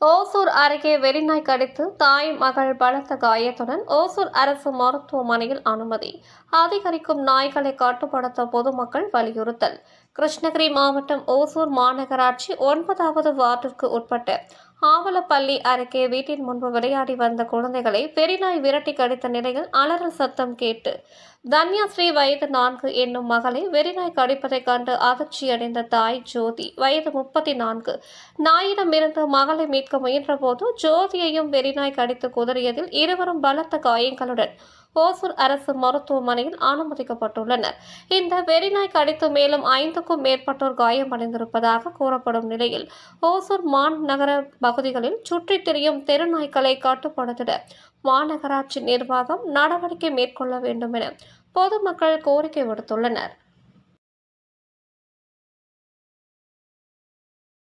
ஓசூர் அருகே வெறிநாய் கடித்து தாய் மகள் பலத்த காயத்துடன் ஓசூர் அரசு மருத்துவமனையில் அனுமதி. அதிகரிக்கும் நாய்களை கட்டுப்படுத்த பொதுமக்கள் வலியுறுத்தல். கிருஷ்ணகிரி மாவட்டம் ஓசூர் மாநகராட்சி 9வது வார்டிற்கு உட்பட்ட ஆவலப்பள்ளி அருகே வீட்டின் முன்பு விளையாடி வந்த குழந்தைகளை வெறிநாய் விரட்டி கடித்த நிலையில் அலறல் சத்தம் கேட்டு தன்யாஸ்ரீ வயது 4 என்னும் மகளை வெறிநாய் கடிப்பதைக் கண்டு அதிர்ச்சியடைந்த தாய் ஜோதி வயது 34 நாயிடமிருந்து மகளை மீட்க முயன்றபோது ஜோதியையும் வெறிநாய் கடித்து குதறியதில் இருவரும் பலத்த காயங்களுடன் ஓசூர் அரசு மருத்துவமனையில் அனுமதிக்கப்பட்டுள்ளனர். இந்த வெறிநாய் கடித்து மேலும் 5க்கும் மேற்பட்டோர் காயமடைந்திருப்பதாக கூறப்படும் நிலையில் ஓசூர் மாநகர பகுதிகளில் சுற்றித் திரியும் தெருநாய்களை கட்டுப்படுத்திட மாநகராட்சி நிர்வாகம் நடவடிக்கை மேற்கொள்ள வேண்டும் என பொதுமக்கள் கோரிக்கை விடுத்துள்ளனர்.